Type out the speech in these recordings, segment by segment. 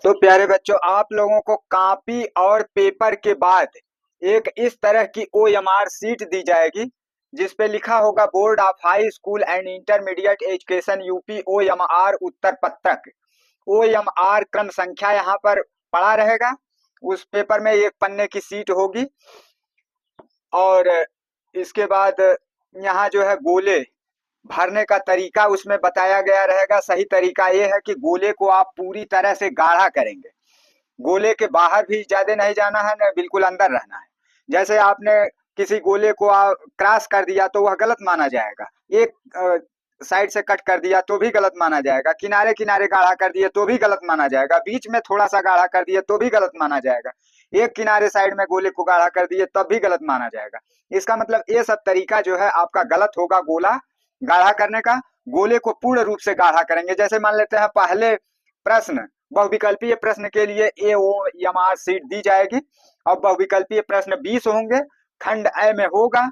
तो प्यारे बच्चों, आप लोगों को कॉपी और पेपर के बाद एक इस तरह की ओएमआर शीट दी जाएगी जिस पे लिखा होगा board of high school and intermediate education UP OMR उत्तर पत्रक। ओएमआर क्रम संख्या यहाँ पर पड़ा रहेगा। उस पेपर में एक पन्ने की शीट होगी और इसके बाद यहाँ जो है गोले भरने का तरीका उसमें बताया गया रहेगा। सही तरीका ये है कि गोले को आप पूरी तरह से गाढ़ा करेंगे। गोले के बाहर भी ज्यादा नहीं जाना है, न बिल्कुल अंदर रहना है। जैसे आपने किसी गोले को क्रॉस कर दिया तो वह गलत माना जाएगा। एक साइड से कट कर दिया तो भी गलत माना जाएगा। किनारे किनारे गाढ़ा कर दिए तो भी गलत माना जाएगा। बीच में थोड़ा सा गाढ़ा कर दिए तो भी गलत माना जाएगा। एक किनारे साइड में गोले को गाढ़ा कर दिए तब भी गलत माना जाएगा। इसका मतलब ये सब तरीका जो है आपका गलत होगा। गोला गाढ़ा करने का, गोले को पूर्ण रूप से गाढ़ा करेंगे। जैसे मान लेते हैं पहले प्रश्न, बहुविकल्पीय प्रश्न के लिए एओएमआर शीट दी जाएगी और बहुविकल्पीय प्रश्न 20 होंगे, खंड ए में होगा।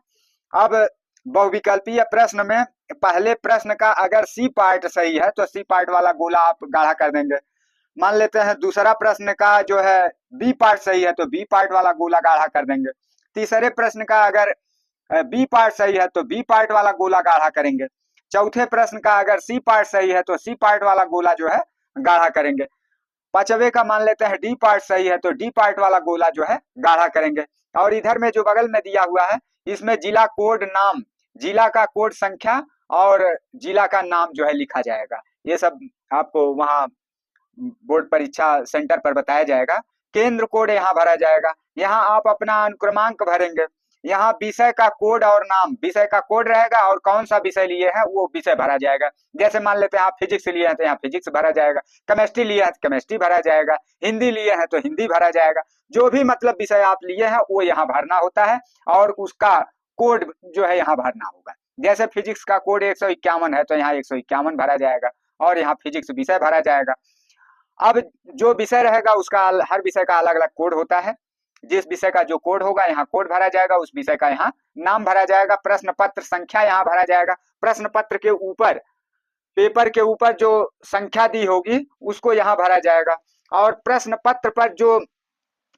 अब बहुविकल्पीय प्रश्न में पहले प्रश्न का अगर सी पार्ट सही है तो सी पार्ट वाला गोला आप गाढ़ा कर देंगे। मान लेते हैं दूसरा प्रश्न का जो है बी पार्ट सही है तो बी पार्ट वाला गोला गाढ़ा कर देंगे। तीसरे प्रश्न का अगर बी पार्ट सही है तो बी पार्ट वाला गोला गाढ़ा करेंगे। चौथे प्रश्न का अगर सी पार्ट सही है तो सी पार्ट वाला गोला जो है गाढ़ा करेंगे। पांचवे का मान लेते हैं डी पार्ट सही है तो डी पार्ट वाला गोला जो है गाढ़ा करेंगे। और इधर में जो बगल में दिया हुआ है इसमें जिला कोड नाम, जिला का कोड संख्या और जिला का नाम जो है लिखा जाएगा। ये सब आपको वहाँ बोर्ड परीक्षा सेंटर पर बताया जाएगा। केंद्र कोड यहाँ भरा जाएगा। यहाँ आप अपना अनुक्रमांक भरेंगे। यहाँ विषय का कोड और नाम, विषय का कोड रहेगा और कौन सा विषय लिए हैं वो विषय भरा जाएगा। जैसे मान लेते हैं आप फिजिक्स लिए हैं तो यहाँ फिजिक्स भरा जाएगा, केमिस्ट्री लिए हैं तो केमिस्ट्री भरा जाएगा, हिंदी लिए हैं तो हिंदी भरा जाएगा। जो भी मतलब विषय आप लिए हैं वो यहाँ भरना होता है और उसका कोड जो है यहाँ भरना होगा। जैसे फिजिक्स का कोड 151 है तो यहाँ 151 भरा जाएगा और यहाँ फिजिक्स विषय भरा जाएगा। अब जो विषय रहेगा उसका हर विषय का अलग अलग कोड होता है। जिस विषय का जो कोड होगा यहाँ कोड भरा जाएगा, उस विषय का यहाँ नाम भरा जाएगा, प्रश्न पत्र संख्या यहाँ भरा जाएगा। प्रश्न पत्र के ऊपर, पेपर के ऊपर जो संख्या दी होगी उसको यहाँ भरा जाएगा और प्रश्न पत्र पर जो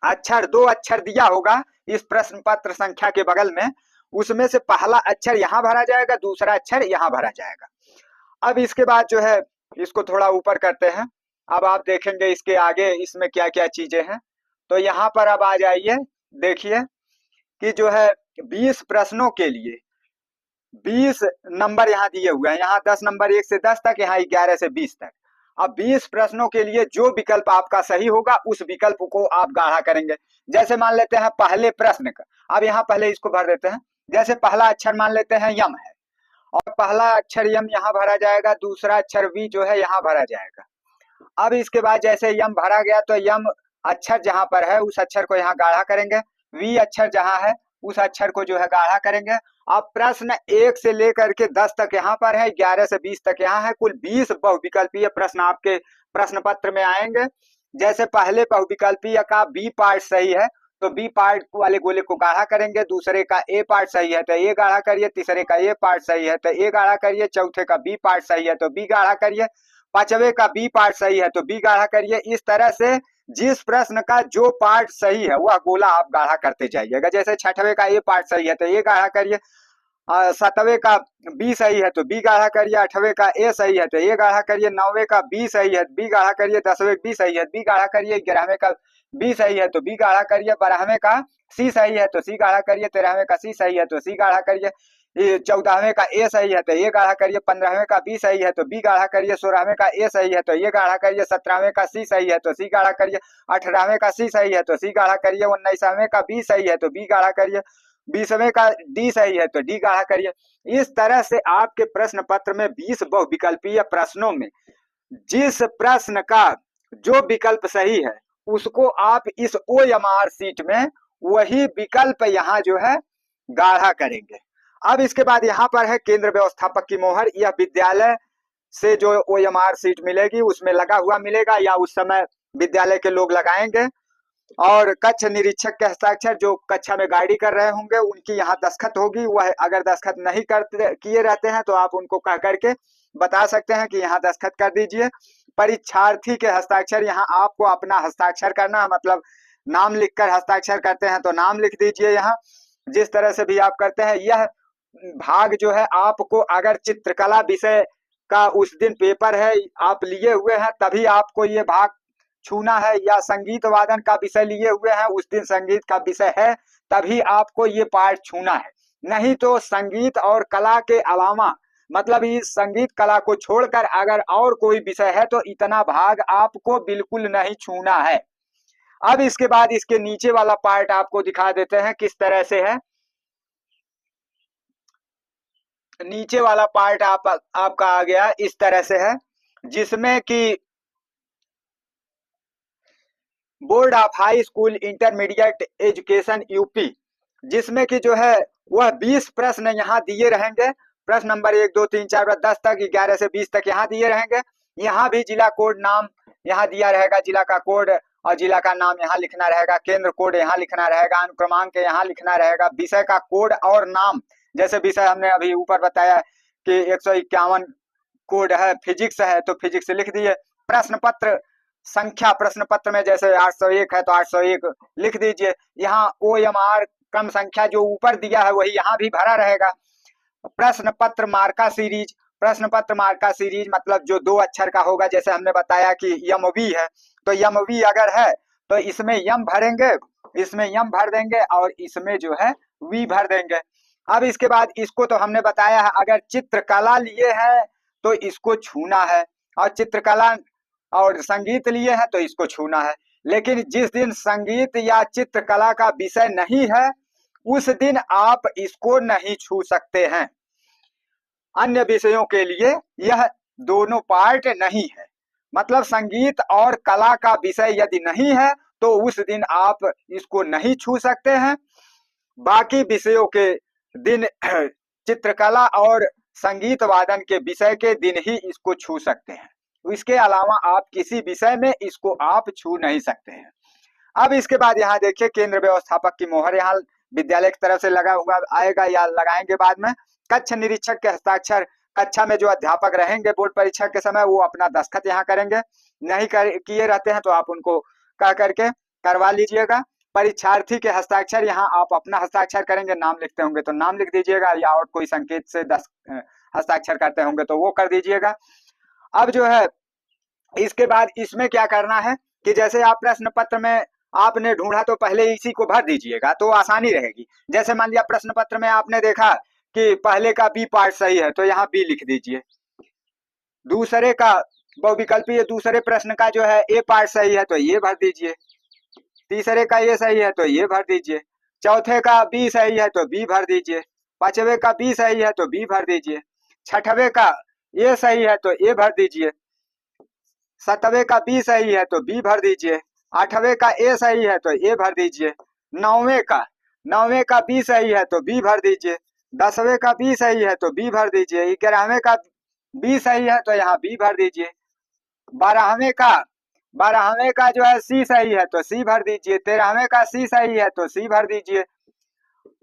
अक्षर, दो अक्षर दिया होगा इस प्रश्न पत्र संख्या के बगल में, उसमें से पहला अक्षर यहाँ भरा जाएगा, दूसरा अक्षर यहाँ भरा जाएगा। अब इसके बाद जो है इसको थोड़ा ऊपर करते हैं। अब आप देखेंगे इसके आगे इसमें क्या क्या चीजें हैं। तो यहाँ पर अब आ जाइए, देखिए कि जो है 20 प्रश्नों के लिए 20 नंबर यहाँ दिए हुए हैं। यहाँ 10 नंबर 1 से 10 तक, यहाँ 11 से 20 तक। अब 20 प्रश्नों के लिए जो विकल्प आपका सही होगा उस विकल्प को आप गाढ़ा करेंगे। जैसे मान लेते हैं पहले प्रश्न का, अब यहाँ पहले इसको भर देते हैं। जैसे पहला अक्षर मान लेते हैं यम है और पहला अक्षर यम यहाँ भरा जाएगा, दूसरा अक्षर वी जो है यहाँ भरा जाएगा। अब इसके बाद जैसे यम भरा गया तो यम अक्षर जहां पर है उस अक्षर को यहाँ गाढ़ा करेंगे, वी अक्षर जहां है उस अक्षर को जो है गाढ़ा करेंगे। अब प्रश्न 1 से लेकर के 10 तक यहाँ पर है, 11 से 20 तक यहाँ है। कुल 20 बहुविकल्पीय प्रश्न आपके प्रश्न पत्र में आएंगे। जैसे पहले बहुविकल्पीय का बी पार्ट सही है तो बी पार्ट वाले गोले को गाढ़ा करेंगे, दूसरे का ए पार्ट सही है तो ए गाढ़ा करिए, तीसरे का ए पार्ट सही है तो ए गाढ़ा करिए, चौथे का बी पार्ट सही है तो बी गाढ़ा करिए, पांचवे का बी पार्ट सही है तो बी गाढ़ा करिए। इस तरह से जिस प्रश्न का जो पार्ट सही है वह गोला आप गाढ़ा करते जाइएगा। जैसे छठवें का ए पार्ट सही है तो ए गाढ़ा करिए, सातवें का बी सही है तो बी गाढ़ा करिए, आठवें का ए सही है तो ए गाढ़ा करिए, नौवें का बी सही है बी गाढ़ा करिए, 10वें बी सही है बी गाढ़ा करिए, 11वें का बी सही है तो बी गाढ़ा करिए, 12वें का सी सही है तो सी गाढ़ा करिए, 13वें का सी सही है तो सी गाढ़ा करिए, 14वें का ए सही है तो ए गाढ़ा करिए, 15वें का बी सही है तो बी गाढ़ा करिए, 16वें का ए सही है तो ए गाढ़ा करिए, 17वें का सी सही है तो सी गाढ़ा करिए, 18वें का सी सही है तो सी गाढ़ा करिए, 19वें का बी सही है तो बी गाढ़ा करिए, 20वें का डी सही है तो डी गाढ़ा करिए। इस तरह से आपके प्रश्न पत्र में 20 बहुविकल्पीय प्रश्नों में जिस प्रश्न का जो विकल्प सही है उसको आप इस ओएमआर शीट में वही विकल्प यहाँ जो है गाढ़ा करेंगे। अब इसके बाद यहाँ पर है केंद्र व्यवस्थापक की मोहर। यह विद्यालय से जो ओएमआर शीट मिलेगी उसमें लगा हुआ मिलेगा या उस समय विद्यालय के लोग लगाएंगे। और कक्ष निरीक्षक के हस्ताक्षर, जो कक्षा में गाइड कर रहे होंगे उनकी यहाँ दस्तखत होगी। वह अगर दस्तखत नहीं करते किए रहते हैं तो आप उनको कह करके बता सकते हैं कि यहाँ दस्तखत कर दीजिए। परीक्षार्थी के हस्ताक्षर, यहाँ आपको अपना हस्ताक्षर करना है, मतलब नाम लिखकर हस्ताक्षर करते हैं तो नाम लिख दीजिए यहाँ। जिस तरह से भी आप करते हैं, यह भाग जो है आपको, अगर चित्रकला विषय का उस दिन पेपर है, आप लिए हुए हैं, तभी आपको ये भाग छूना है, या संगीत वादन का विषय लिए हुए हैं, उस दिन संगीत का विषय है, तभी आपको ये पार्ट छूना है। नहीं तो संगीत और कला के अलावा, मतलब इस संगीत कला को छोड़कर अगर और कोई विषय है तो इतना भाग आपको बिल्कुल नहीं छूना है। अब इसके बाद इसके नीचे वाला पार्ट आपको दिखा देते हैं किस तरह से है। नीचे वाला पार्ट आपका आ गया इस तरह से है, जिसमें कि board of high school intermediate education UP, जिसमें कि जो है वह 20 प्रश्न यहाँ दिए रहेंगे। प्रश्न नंबर 1 2 3 4 10 तक, 11 से 20 तक यहाँ दिए रहेंगे। यहाँ भी जिला कोड नाम यहाँ दिया रहेगा, जिला का कोड और जिला का नाम यहाँ लिखना रहेगा, केंद्र कोड यहाँ लिखना रहेगा, अनुक्रमांक यहाँ लिखना रहेगा, विषय का कोड और नाम, जैसे विषय हमने अभी ऊपर बताया कि 151 कोड है, फिजिक्स है तो फिजिक्स लिख दिए। प्रश्न पत्र संख्या, प्रश्न पत्र में जैसे 801 है तो 801 लिख दीजिए। यहाँ OMR क्रम संख्या जो ऊपर दिया है वही यहाँ भी भरा रहेगा। प्रश्न पत्र मार्का सीरीज, प्रश्न पत्र मार्का सीरीज मतलब जो 2 अक्षर का होगा, जैसे हमने बताया कि MV है तो MV अगर है तो इसमें यम भरेंगे, इसमें यम भर देंगे और इसमें जो है वी भर देंगे। अब इसके बाद इसको तो हमने बताया है, अगर चित्रकला लिए है तो इसको छूना है, और चित्रकला और संगीत लिए है तो इसको छूना है। लेकिन जिस दिन संगीत या चित्रकला का विषय नहीं है उस दिन आप इसको नहीं छू सकते हैं। अन्य विषयों के लिए यह दोनों पार्ट नहीं है, मतलब संगीत और कला का विषय यदि नहीं है तो उस दिन आप इसको नहीं छू सकते हैं। बाकी विषयों के दिन, चित्रकला और संगीत वादन के विषय के दिन ही इसको छू सकते हैं, इसके अलावा आप किसी विषय में इसको आप छू नहीं सकते हैं। अब इसके बाद यहाँ देखिए, केंद्र व्यवस्थापक की मोहर यहाँ विद्यालय की तरफ से लगा हुआ आएगा या लगाएंगे बाद में। कक्ष निरीक्षक के हस्ताक्षर, कक्षा में जो अध्यापक रहेंगे बोर्ड परीक्षा के समय वो अपना दस्तखत यहाँ करेंगे, नहीं किए रहते हैं तो आप उनको कह करके करवा लीजिएगा। परीक्षार्थी के हस्ताक्षर, यहाँ आप अपना हस्ताक्षर करेंगे, नाम लिखते होंगे तो नाम लिख दीजिएगा, या और कोई संकेत से हस्ताक्षर करते होंगे तो वो कर दीजिएगा। अब जो है इसके बाद इसमें क्या करना है कि जैसे आप प्रश्न पत्र में आपने ढूंढा तो पहले इसी को भर दीजिएगा तो आसानी रहेगी। जैसे मान लिया प्रश्न पत्र में आपने देखा कि पहले का बी पार्ट सही है तो यहाँ बी लिख दीजिए, दूसरे का बहुविकल्पीय दूसरे प्रश्न का जो है ए पार्ट सही है तो ये भर दीजिए, तीसरे का ये सही है तो ये भर दीजिए, चौथे का बी सही है तो बी भर दीजिए, पांचवे का बी सही है तो बी भर दीजिए, छठवें का ए सही है तो ए भर दीजिए, सातवें का बी सही है तो बी भर दीजिए, आठवें का ए सही है तो ए भर दीजिए, नौवें का बी सही है तो बी भर दीजिए, 10वें का बी सही है तो बी भर दीजिए, 11वें का बी सही है तो यहाँ बी भर दीजिए, 12वें का जो है सी सही है तो सी भर दीजिए, 13वें का सी सही है तो सी भर दीजिए,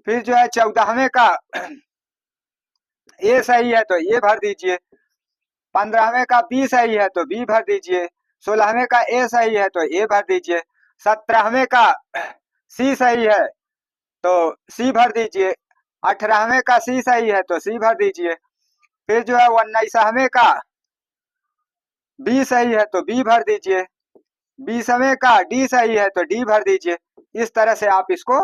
फिर जो है 14वें का ए सही है तो ए भर दीजिए, 15वें का बी सही है तो बी भर दीजिए, 16वें का ए सही है तो ए भर दीजिए, 17वें का सी सही है तो सी भर दीजिए, 18वें का सी सही है तो सी भर दीजिए, फिर जो है 19वें का बी सही है तो बी भर दीजिए, 20वें का डी सही है तो डी भर दीजिए। इस तरह से आप इसको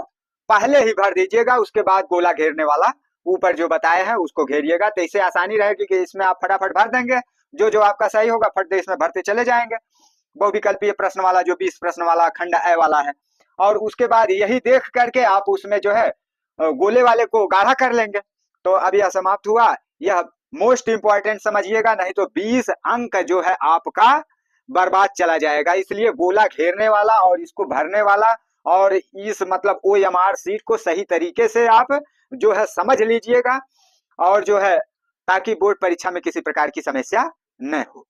पहले ही भर दीजिएगा, उसके बाद गोला घेरने वाला ऊपर जो बताए हैं उसको घेरिएगा, तो इससे आसानी रहेगी कि इसमें आप फटाफट भर देंगे, जो आपका सही होगा फट इसमें भरते चले जाएंगे। बहुविकल्पीय प्रश्न वाला जो 20 प्रश्न वाला खंड ए वाला है, और उसके बाद यही देख करके आप उसमें जो है गोले वाले को गाढ़ा कर लेंगे। तो अब यह समाप्त हुआ, यह मोस्ट इंपॉर्टेंट समझिएगा, नहीं तो 20 अंक जो है आपका बर्बाद चला जाएगा। इसलिए गोला घेरने वाला और इसको भरने वाला और इस मतलब OMR सीट को सही तरीके से आप जो है समझ लीजिएगा, और जो है ताकि बोर्ड परीक्षा में किसी प्रकार की समस्या न हो।